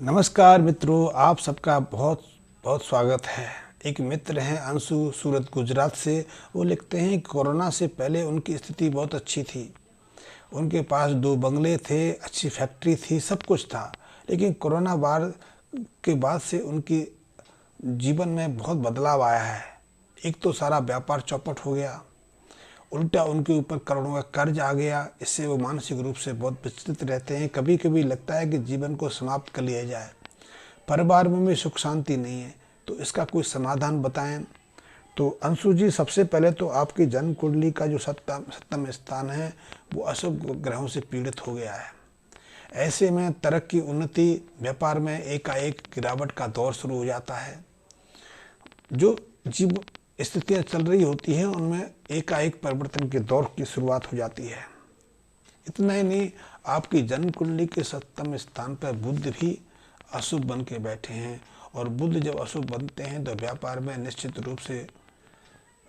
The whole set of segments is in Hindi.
नमस्कार मित्रों, आप सबका बहुत बहुत स्वागत है। एक मित्र हैं अंशु, सूरत गुजरात से। वो लिखते हैं कि कोरोना से पहले उनकी स्थिति बहुत अच्छी थी। उनके पास 2 बंगले थे, अच्छी फैक्ट्री थी, सब कुछ था। लेकिन कोरोना के बाद से उनकी जीवन में बहुत बदलाव आया है। एक तो सारा व्यापार चौपट हो गया, उल्टा उनके ऊपर करोड़ों का कर्ज आ गया। इससे वो मानसिक रूप से बहुत विचलित रहते हैं। कभी कभी लगता है कि जीवन को समाप्त कर लिया जाए। परिवार में भी सुख शांति नहीं है, तो इसका कोई समाधान बताएं। तो अंशु जी, सबसे पहले तो आपकी जन्म कुंडली का जो सप्तम स्थान है वो अशुभ ग्रहों से पीड़ित हो गया है। ऐसे में तरक्की, उन्नति, व्यापार में एकाएक गिरावट का दौर शुरू हो जाता है। जो जीव स्थितियाँ चल रही होती हैं उनमें एकाएक परिवर्तन के दौर की शुरुआत हो जाती है। इतना ही नहीं, आपकी जन्म कुंडली के सप्तम स्थान पर बुध भी अशुभ बन के बैठे हैं, और बुध जब अशुभ बनते हैं तो व्यापार में निश्चित रूप से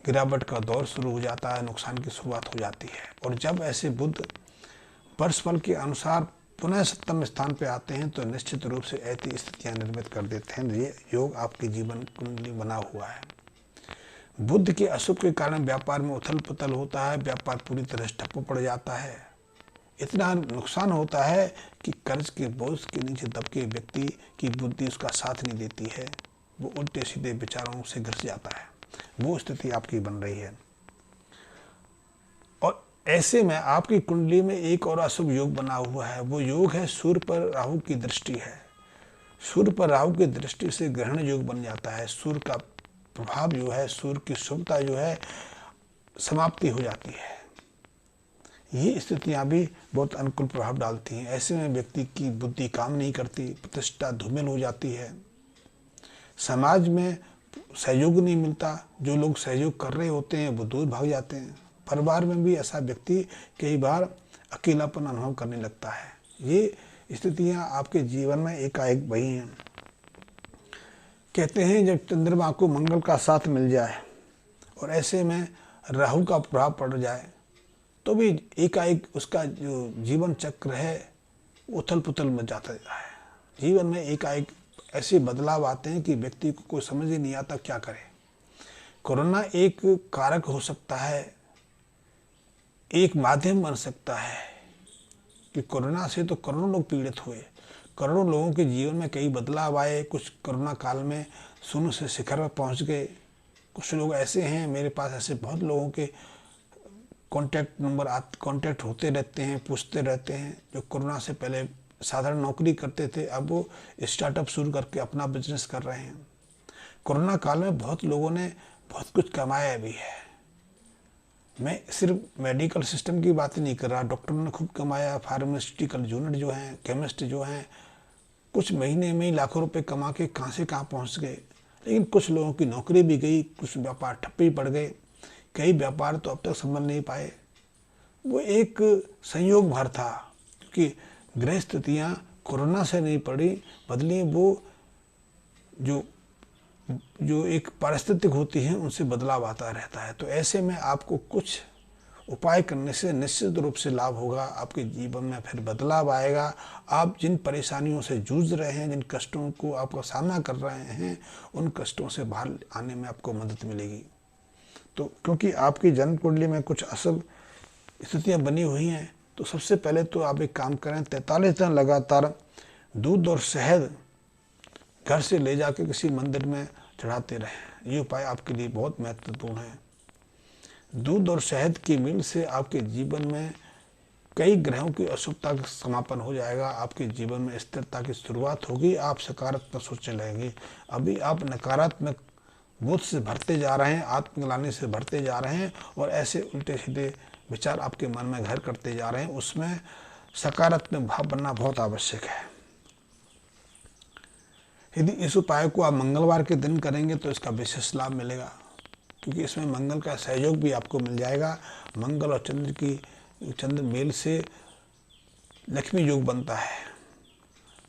गिरावट का दौर शुरू हो जाता है, नुकसान की शुरुआत हो जाती है। और जब ऐसे बुध वर्षफल के अनुसार पुनः सप्तम स्थान पर आते हैं तो निश्चित रूप से ऐसी स्थितियाँ निर्मित कर देते हैं। ये योग आपकी जीवन कुंडली बना हुआ है। बुध के अशुभ के कारण व्यापार में उथल पुथल होता है, व्यापार पूरी तरह से ठप्प पड़ जाता है। इतना नुकसान होता है कि कर्ज के बोझ के नीचे दबके व्यक्ति की बुद्धि उसका साथ नहीं देती है, वो उल्टे सीधे विचारों से घिस जाता है। वो स्थिति आपकी बन रही है। और ऐसे में आपकी कुंडली में एक और अशुभ योग बना हुआ है। वो योग है सूर्य पर राहु की दृष्टि है। सूर्य पर राहु की दृष्टि से ग्रहण योग बन जाता है। सूर्य का प्रभाव जो है, सूर्य की शुभता जो है, समाप्ति हो जाती है। ये स्थितियाँ भी बहुत अनुकूल प्रभाव डालती हैं। ऐसे में व्यक्ति की बुद्धि काम नहीं करती, प्रतिष्ठा धूमिल हो जाती है, समाज में सहयोग नहीं मिलता, जो लोग सहयोग कर रहे होते हैं वो दूर भाग जाते हैं। परिवार में भी ऐसा व्यक्ति कई बार अकेलापन अनुभव करने लगता है। ये स्थितियाँ आपके जीवन में एकाएक बही हैं। कहते हैं जब चंद्रमा को मंगल का साथ मिल जाए और ऐसे में राहु का प्रभाव पड़ जाए तो भी एकाएक उसका जो जीवन चक्र है उथल पुथल मच जाता है। जीवन में एकाएक ऐसे बदलाव आते हैं कि व्यक्ति को कोई समझ ही नहीं आता क्या करे। कोरोना एक कारक हो सकता है, एक माध्यम बन सकता है कि कोरोना से तो करोड़ों लोग पीड़ित हुए, करोड़ों लोगों के जीवन में कई बदलाव आए। कुछ कोरोना काल में शून्य से शिखर पर पहुंच गए। कुछ लोग ऐसे हैं, मेरे पास ऐसे बहुत लोगों के कांटेक्ट होते रहते हैं, पूछते रहते हैं, जो कोरोना से पहले साधारण नौकरी करते थे, अब वो स्टार्टअप शुरू करके अपना बिजनेस कर रहे हैं। कोरोना काल में बहुत लोगों ने बहुत कुछ कमाया भी है। मैं सिर्फ मेडिकल सिस्टम की बात नहीं कर रहा, डॉक्टरों ने खूब कमाया, फार्मास्यूटिकल यूनिट जो हैं, केमिस्ट जो हैं, कुछ महीने में ही लाखों रुपए कमा के कहाँ से कहाँ पहुँच गए। लेकिन कुछ लोगों की नौकरी भी गई, कुछ व्यापार ठप्पे पड़ गए, कई व्यापार तो अब तक संभल नहीं पाए। वो एक संयोग भर था, क्योंकि ग्रह स्थितियाँ कोरोना से नहीं पड़ी, बदली वो जो एक पारिस्थितिक होती हैं उनसे बदलाव आता रहता है। तो ऐसे में आपको कुछ उपाय करने से निश्चित रूप से लाभ होगा, आपके जीवन में फिर बदलाव आएगा। आप जिन परेशानियों से जूझ रहे हैं, जिन कष्टों को आपका सामना कर रहे हैं, उन कष्टों से बाहर आने में आपको मदद मिलेगी। तो क्योंकि आपकी जन्म कुंडली में कुछ अशुभ स्थितियाँ बनी हुई हैं, तो सबसे पहले तो आप एक काम करें, 43 दिन लगातार दूध और शहद घर से ले जाकर किसी मंदिर में चढ़ाते रहें। ये उपाय आपके लिए बहुत महत्वपूर्ण है। दूध और शहद की मिल से आपके जीवन में कई ग्रहों की अशुभता का समापन हो जाएगा। आपके जीवन में स्थिरता की शुरुआत होगी, आप सकारात्मक सोचने लगेंगे। अभी आप नकारात्मक बोझ से भरते जा रहे हैं, आत्मग्लानि से भरते जा रहे हैं, और ऐसे उल्टे सीधे विचार आपके मन में घर करते जा रहे हैं। उसमें सकारात्मक भाव बनना बहुत आवश्यक है। यदि इस उपाय को आप मंगलवार के दिन करेंगे तो इसका विशेष लाभ मिलेगा, क्योंकि इसमें मंगल का सहयोग भी आपको मिल जाएगा। मंगल और चंद्र मेल से लक्ष्मी योग बनता है।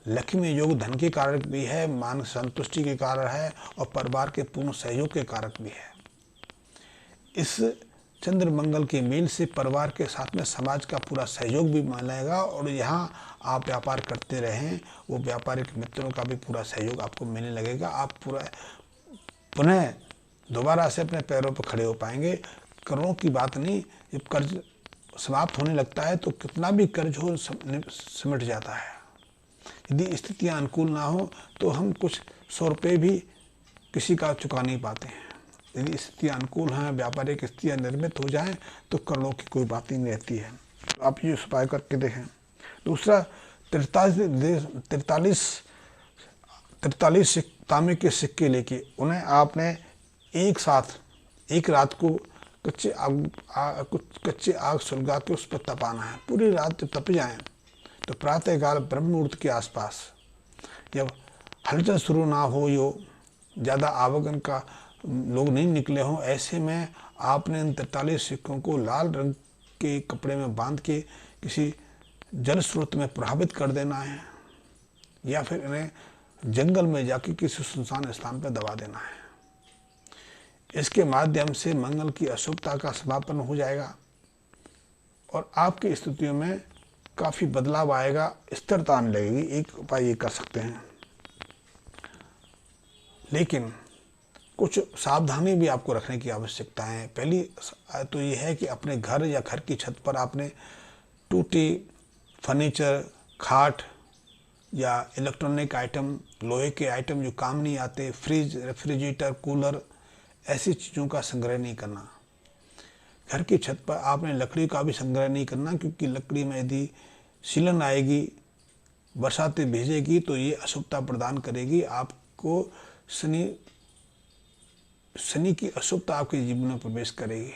लक्ष्मी योग धन के कारक भी है, मानसिक संतुष्टि के कारक है, और परिवार के पूर्ण सहयोग के कारक भी है। इस चंद्र मंगल के मेल से परिवार के साथ में समाज का पूरा सहयोग भी मिलेगा, और यहाँ आप व्यापार करते रहें वो व्यापारिक मित्रों का भी पूरा सहयोग आपको मिलने लगेगा। आप पूरा पुनः दोबारा से अपने पैरों पर खड़े हो पाएंगे। करोड़ों की बात नहीं, जब कर्ज समाप्त होने लगता है तो कितना भी कर्ज हो सिमट जाता है। यदि स्थितियां अनुकूल ना हो तो हम कुछ 100 रुपये भी किसी का चुका नहीं पाते हैं। यदि स्थितियां अनुकूल हैं, व्यापारिक स्थितियां निर्मित हो जाएं तो करोड़ों की कोई बात ही नहीं रहती है। तो आप ये उपाय करके देखें। दूसरा, 43 तांबे के सिक्के लेके उन्हें आपने एक साथ एक रात को कच्चे आग सुलगा के उस पर तपाना है। पूरी रात जब तप जाएं तो प्रातःकाल ब्रह्म मुहूर्त के आसपास, जब हलचल शुरू ना हो, यो ज़्यादा आवागमन का लोग नहीं निकले हों, ऐसे में आपने इन 43 सिक्कों को लाल रंग के कपड़े में बांध के किसी जल स्रोत में प्रभावित कर देना है, या फिर इन्हें जंगल में जाके किसी सुनसान स्थान पर दबा देना है। इसके माध्यम से मंगल की अशुभता का समापन हो जाएगा और आपकी स्थितियों में काफ़ी बदलाव आएगा, स्थिरता आने लगेगी। एक उपाय ये कर सकते हैं, लेकिन कुछ सावधानी भी आपको रखने की आवश्यकता है। पहली तो ये है कि अपने घर या घर की छत पर आपने टूटी फर्नीचर, खाट या इलेक्ट्रॉनिक आइटम, लोहे के आइटम जो काम नहीं आते, फ्रिज, रेफ्रिजरेटर, कूलर, ऐसी चीज़ों का संग्रह नहीं करना। घर की छत पर आपने लकड़ी का भी संग्रह नहीं करना, क्योंकि लकड़ी में यदि सीलन आएगी, बरसातें भेजेगी तो ये अशुभता प्रदान करेगी। आपको शनि की अशुभता आपके जीवन में प्रवेश करेगी।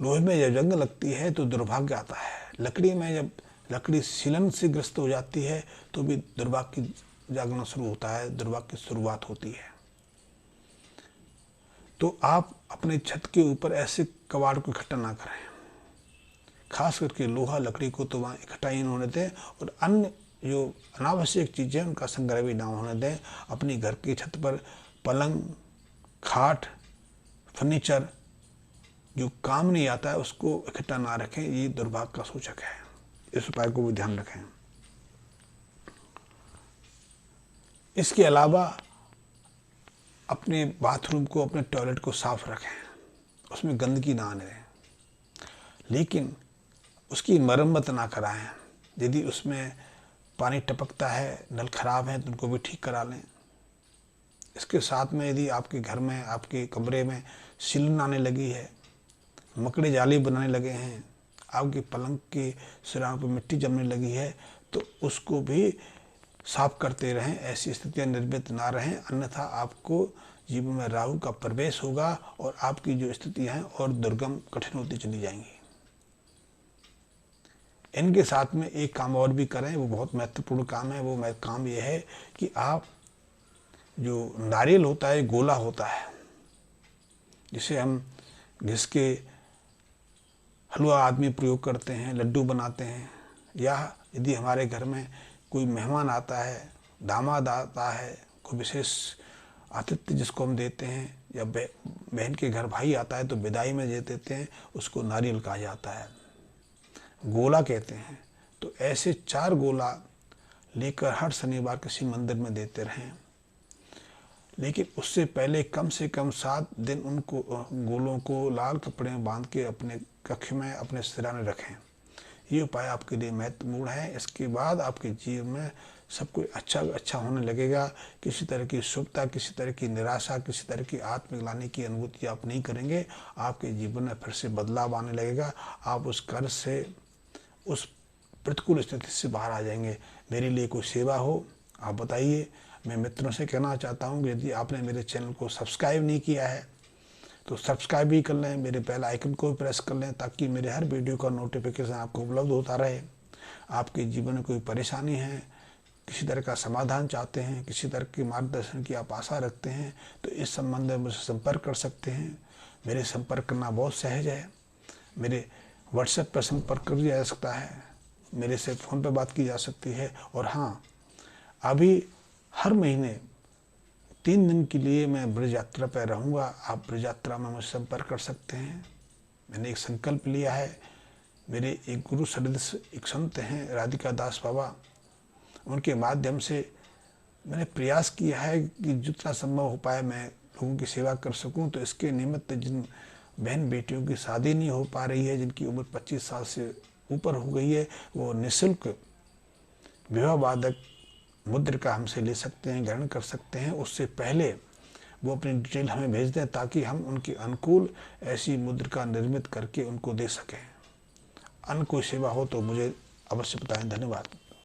लोहे में जब जंग लगती है तो दुर्भाग्य आता है। लकड़ी में जब लकड़ी सीलन से ग्रस्त हो जाती है तो भी दुर्भाग्य जागना शुरू होता है, दुर्भाग्य की शुरुआत होती है। तो आप अपने छत के ऊपर ऐसे कबाड़ को इकट्ठा ना करें, खास करके लोहा लकड़ी को तो वहाँ इकट्ठा ही होने दें, और अन्य जो अनावश्यक चीज़ें उनका संग्रह भी ना होने दें। अपनी घर की छत पर पलंग, खाट, फर्नीचर जो काम नहीं आता है उसको इकट्ठा ना रखें, ये दुर्भाग्य का सूचक है। इस उपाय को भी ध्यान रखें। इसके अलावा अपने बाथरूम को, अपने टॉयलेट को साफ रखें, उसमें गंदगी ना आने दें, लेकिन उसकी मरम्मत ना कराएं। यदि उसमें पानी टपकता है, नल खराब है, तो उनको भी ठीक करा लें। इसके साथ में यदि आपके घर में, आपके कमरे में सीलन आने लगी है, मकड़ी जाली बनाने लगे हैं, आपके पलंग के सिराओं पर मिट्टी जमने लगी है, तो उसको भी साफ करते रहें। ऐसी स्थितियां निर्मित ना रहें, अन्यथा आपको जीवन में राहु का प्रवेश होगा और आपकी जो स्थितियां हैं और दुर्गम, कठिन होती चली जाएंगी। इनके साथ में एक काम और भी करें, वो बहुत महत्वपूर्ण काम है। वो काम ये है कि आप जो नारियल होता है, गोला होता है, जिसे हम घिस के हलवा आदमी प्रयोग करते हैं, लड्डू बनाते हैं, या यदि हमारे घर में कोई मेहमान आता है, दामाद आता है, कोई विशेष आतिथ्य जिसको हम देते हैं, या बहन के घर भाई आता है तो विदाई में दे देते हैं, उसको नारियल कहा जाता है, गोला कहते हैं। तो ऐसे 4 गोला लेकर हर शनिवार किसी मंदिर में देते रहें, लेकिन उससे पहले कम से कम 7 दिन उनको गोलों को लाल कपड़े में बांध के अपने कक्ष में, अपने सिरहाने रखें। ये उपाय आपके लिए महत्वपूर्ण है। इसके बाद आपके जीवन में सब कुछ अच्छा होने लगेगा। किसी तरह की शुभता, किसी तरह की निराशा, किसी तरह की आत्मग्लानि की अनुभूति आप नहीं करेंगे। आपके जीवन में फिर से बदलाव आने लगेगा। आप उस कर्ज से, उस प्रतिकूल स्थिति से बाहर आ जाएंगे। मेरे लिए कोई सेवा हो आप बताइए। मैं मित्रों से कहना चाहता हूँ कि यदि आपने मेरे चैनल को सब्सक्राइब नहीं किया है तो सब्सक्राइब भी कर लें, मेरे बेल आइकन को भी प्रेस कर लें, ताकि मेरे हर वीडियो का नोटिफिकेशन आपको उपलब्ध होता रहे। आपके जीवन में कोई परेशानी है, किसी तरह का समाधान चाहते हैं, किसी तरह के मार्गदर्शन की आप आशा रखते हैं, तो इस संबंध में मुझसे संपर्क कर सकते हैं। मेरे संपर्क करना बहुत सहज है। मेरे व्हाट्सएप पर संपर्क कर दिया जा सकता है, मेरे से फ़ोन पर बात की जा सकती है। और हाँ, अभी हर महीने 3 दिन के लिए मैं ब्रज यात्रा पर रहूँगा। आप ब्रज यात्रा में मुझसे संपर्क कर सकते हैं। मैंने एक संकल्प लिया है। मेरे एक गुरु सदृश एक संत हैं राधिका दास बाबा, उनके माध्यम से मैंने प्रयास किया है कि जितना संभव हो पाए मैं लोगों की सेवा कर सकूं। तो इसके निमित्त जिन बहन बेटियों की शादी नहीं हो पा रही है, जिनकी उम्र 25 साल से ऊपर हो गई है, वो निःशुल्क विवाह वादक मुद्रिका हमसे ले सकते हैं, ग्रहण कर सकते हैं। उससे पहले वो अपनी डिटेल हमें भेज दें ताकि हम उनके अनुकूल ऐसी मुद्रिका निर्मित करके उनको दे सकें। अन्य कोई सेवा हो तो मुझे अवश्य बताएं। धन्यवाद।